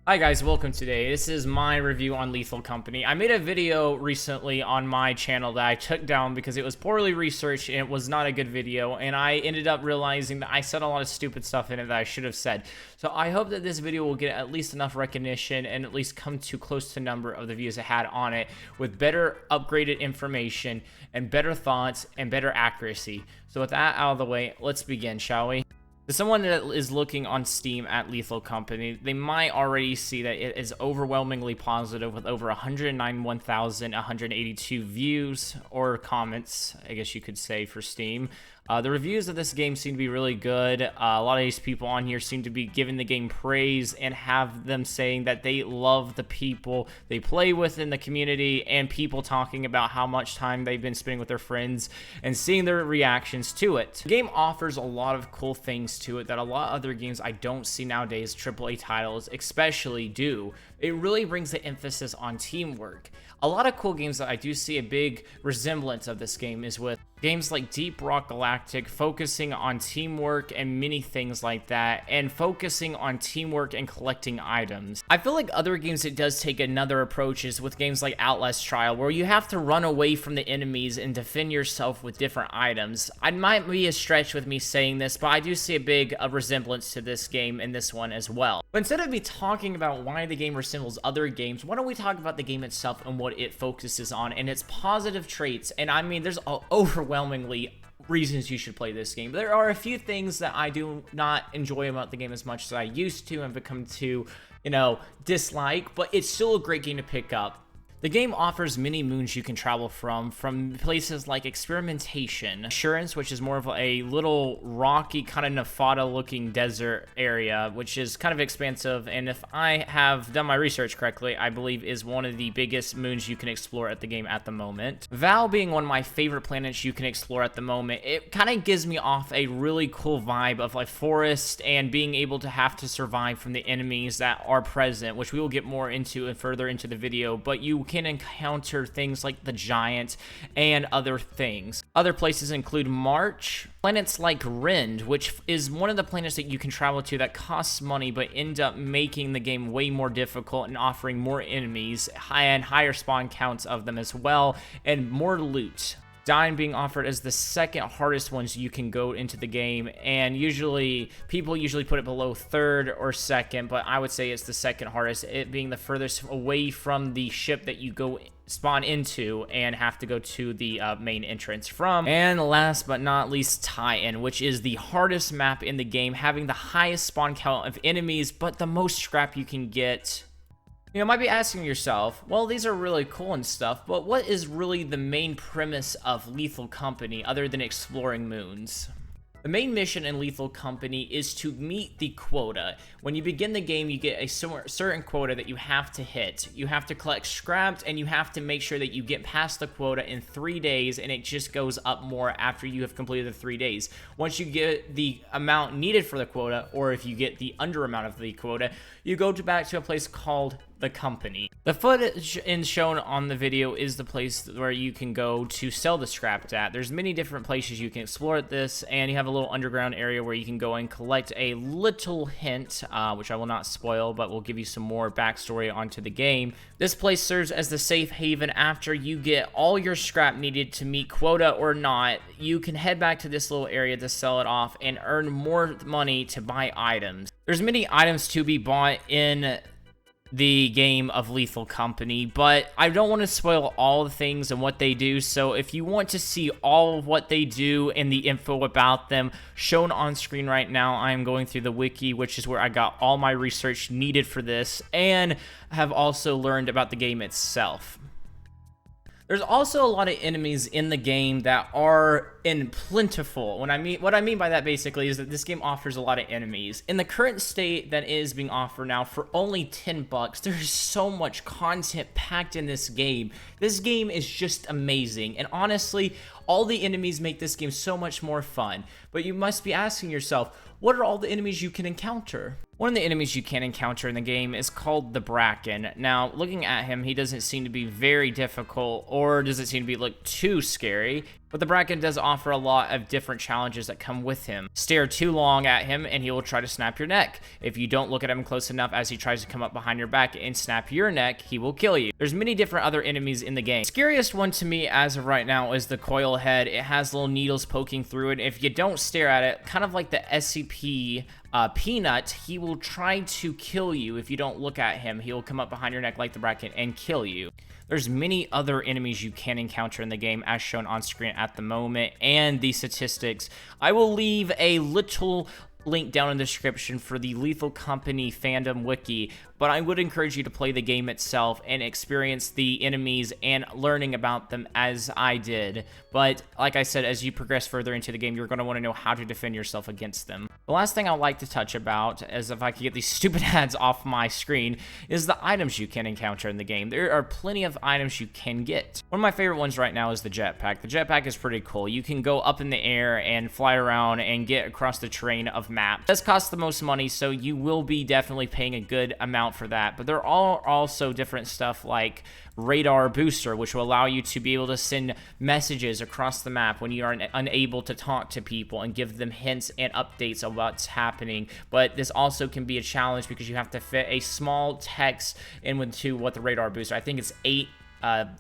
Hi guys, welcome today. This is my review on Lethal Company. I made a video recently on my channel that I took down because it was poorly researched and it was not a good video, and I ended up realizing that I said a lot of stupid stuff in it that I should have said. So I hope that this video will get at least enough recognition and at least come to close to number of the views it had on it, with better upgraded information and better thoughts and better accuracy. So with that out of the way, let's begin, shall we? To someone that is looking on Steam at Lethal Company, they might already see that it is overwhelmingly positive with over 191,182 views or comments, I guess you could say, for Steam. The reviews of this game seem to be really good. A lot of these people on here seem to be giving the game praise and have them saying that they love the people they play with in the community, and people talking about how much time they've been spending with their friends and seeing their reactions to it. The game offers a lot of cool things to it that a lot of other games I don't see nowadays, AAA titles especially, do. It really brings the emphasis on teamwork. A lot of cool games that I do see a big resemblance of this game is with games like Deep Rock Galactic, focusing on teamwork and many things like that, and focusing on teamwork and collecting items. I feel like other games it does take another approaches with games like Outlast Trial, where you have to run away from the enemies and defend yourself with different items. I might be a stretch with me saying this, but I do see a big resemblance to this game in this one as well. But instead of me talking about why the game resembles other games, why don't we talk about the game itself and what it focuses on and its positive traits? And I mean, there's overwhelmingly reasons you should play this game. There are a few things that I do not enjoy about the game as much as I used to and become to, dislike, but it's still a great game to pick up. The game offers many moons you can travel from places like Experimentation, Assurance, which is more of a little rocky, kind of Nevada looking desert area, which is kind of expansive, and if I have done my research correctly, I believe is one of the biggest moons you can explore at the game at the moment. Val being one of my favorite planets you can explore at the moment, it kind of gives me off a really cool vibe of like forest and being able to have to survive from the enemies that are present, which we will get more into and further into the video, but you can encounter things like the Giant and other things. Other places include March, planets like Rend, which is one of the planets that you can travel to that costs money but end up making the game way more difficult and offering more enemies and higher spawn counts of them as well, and more loot. Dyne being offered as the second hardest ones you can go into the game, and people usually put it below third or second, but I would say it's the second hardest, it being the furthest away from the ship that you go spawn into and have to go to the main entrance from. And last but not least, Titan, which is the hardest map in the game, having the highest spawn count of enemies but the most scrap you can get. You might be asking yourself, well, these are really cool and stuff, but what is really the main premise of Lethal Company other than exploring moons? The main mission in Lethal Company is to meet the quota. When you begin the game, you get a certain quota that you have to hit. You have to collect scraps, and you have to make sure that you get past the quota in 3 days, and it just goes up more after you have completed the 3 days. Once you get the amount needed for the quota, or if you get the under amount of the quota, you go back to a place called the Company. The footage shown on the video is the place where you can go to sell the scraps at. There's many different places you can explore at this, and you have a little underground area where you can go and collect a little hint, which I will not spoil, but will give you some more backstory onto the game. This place serves as the safe haven after you get all your scrap needed to meet quota or not. You can head back to this little area to sell it off and earn more money to buy items. There's many items to be bought in the game of Lethal Company, but I don't want to spoil all the things and what they do, so if you want to see all of what they do and the info about them shown on screen right now, I am going through the wiki, which is where I got all my research needed for this, and have also learned about the game itself. There's also a lot of enemies in the game that are plentiful. What I mean by that basically is that this game offers a lot of enemies. In the current state that is being offered now for only $10, there's so much content packed in this game. This game is just amazing, and honestly, all the enemies make this game so much more fun. But you must be asking yourself, what are all the enemies you can encounter? One of the enemies you can encounter in the game is called the Bracken. Now, looking at him, he doesn't seem to be very difficult, or does it seem to be look too scary, but the Bracken does offer a lot of different challenges that come with him. Stare too long at him and he will try to snap your neck. If you don't look at him close enough as he tries to come up behind your back and snap your neck, he will kill you. There's many different other enemies in the game. Scariest one to me as of right now is the coil head. It has little needles poking through it. If you don't stare at it, kind of like the SCP Peanut, he will try to kill you if you don't look at him. He will come up behind your neck like the Bracken and kill you. There's many other enemies you can encounter in the game as shown on screen at the moment, and the statistics. I will leave a little link down in the description for the Lethal Company fandom wiki, but I would encourage you to play the game itself and experience the enemies and learning about them as I did. But like I said, as you progress further into the game, you're going to want to know how to defend yourself against them. The last thing I'd like to touch about, as if I could get these stupid ads off my screen, is the items you can encounter in the game. There are plenty of items you can get. One of my favorite ones right now is the jetpack. The jetpack is pretty cool. You can go up in the air and fly around and get across the terrain of map. It does cost the most money, so you will be definitely paying a good amount for that, but there are also different stuff like radar booster, which will allow you to be able to send messages across the map when you are unable to talk to people and give them hints and updates of what's happening. But this also can be a challenge because you have to fit a small text into what the radar booster, I think it's 8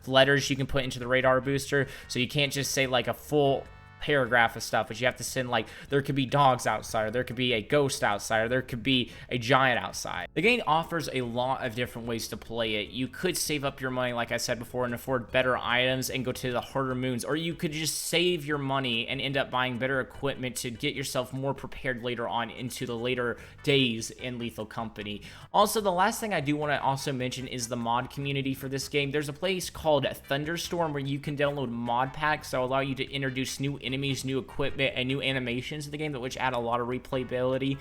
letters you can put into the radar booster, so you can't just say like a full paragraph of stuff, but you have to send like, there could be dogs outside, or there could be a ghost outside, or there could be a giant outside. The game offers a lot of different ways to play it. You could save up your money, like I said before, and afford better items and go to the harder moons, or you could just save your money and end up buying better equipment to get yourself more prepared later on into the later days in Lethal Company. Also, the last thing I do want to also mention is the mod community for this game. There's a place called Thunderstorm where you can download mod packs that will allow you to introduce new enemies, new equipment, and new animations to the game, which add a lot of replayability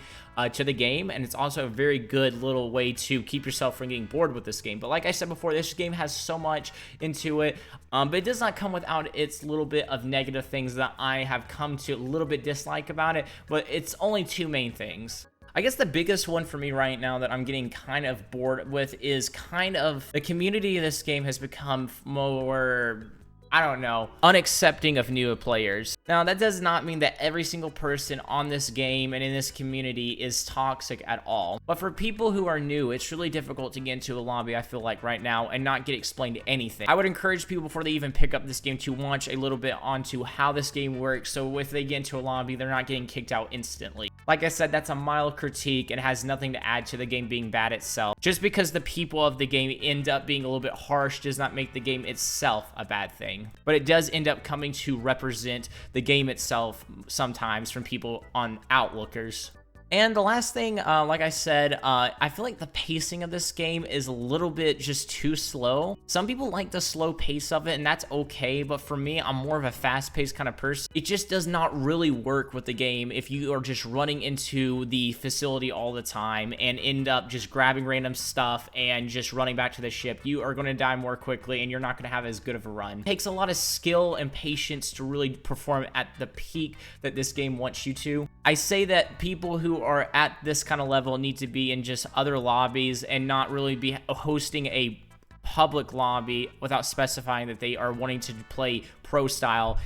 to the game. And it's also a very good little way to keep yourself from getting bored with this game. But like I said before, this game has so much into it, but it does not come without its little bit of negative things that I have come to a little bit dislike about it. But it's only 2 main things. I guess the biggest one for me right now that I'm getting kind of bored with is kind of the community of this game has become more, I don't know, unaccepting of new players. Now, that does not mean that every single person on this game and in this community is toxic at all. But for people who are new, it's really difficult to get into a lobby, I feel like, right now and not get explained anything. I would encourage people before they even pick up this game to watch a little bit onto how this game works, so if they get into a lobby, they're not getting kicked out instantly. Like I said, that's a mild critique and has nothing to add to the game being bad itself. Just because the people of the game end up being a little bit harsh does not make the game itself a bad thing. But it does end up coming to represent the game itself sometimes from people on outlookers. And the last thing, like I said, I feel like the pacing of this game is a little bit just too slow. Some people like the slow pace of it, and that's okay, but for me, I'm more of a fast-paced kind of person. It just does not really work with the game if you are just running into the facility all the time and end up just grabbing random stuff and just running back to the ship. You are going to die more quickly, and you're not going to have as good of a run. It takes a lot of skill and patience to really perform at the peak that this game wants you to. I say that people who are at this kind of level need to be in just other lobbies and not really be hosting a public lobby without specifying that they are wanting to play pro style,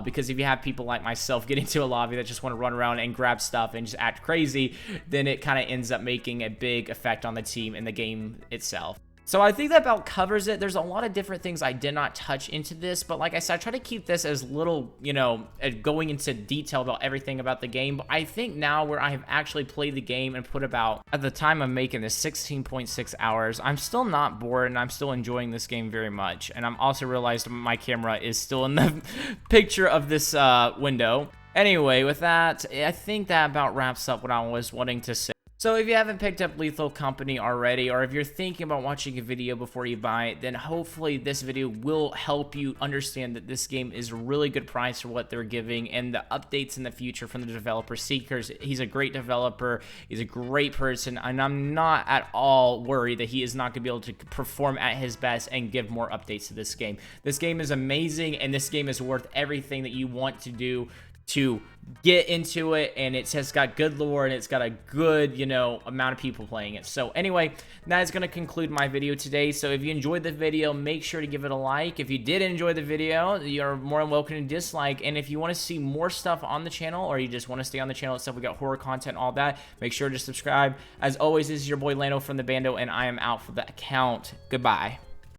because if you have people like myself get into a lobby that just want to run around and grab stuff and just act crazy, then it kind of ends up making a big effect on the team and the game itself. So I think that about covers it. There's a lot of different things I did not touch into this, but like I said, I try to keep this as little, going into detail about everything about the game. But I think now where I have actually played the game and put about, at the time I'm making this, 16.6 hours, I'm still not bored and I'm still enjoying this game very much. And I'm also realized my camera is still in the picture of this window. Anyway, with that, I think that about wraps up what I was wanting to say. So if you haven't picked up Lethal Company already, or if you're thinking about watching a video before you buy it, then hopefully this video will help you understand that this game is a really good price for what they're giving, and the updates in the future from the developer Seekers. He's a great developer, he's a great person, and I'm not at all worried that he is not going to be able to perform at his best and give more updates to this game. This game is amazing, and this game is worth everything that you want to do to get into it, and it has got good lore, and it's got a good, amount of people playing it. So anyway, that is going to conclude my video today. So if you enjoyed the video, make sure to give it a like. If you did enjoy the video, you're more than welcome to dislike. And if you want to see more stuff on the channel, or you just want to stay on the channel itself, we got horror content, all that, make sure to subscribe. As always, this is your boy Lando from the Bando, and I am out for the account. Goodbye.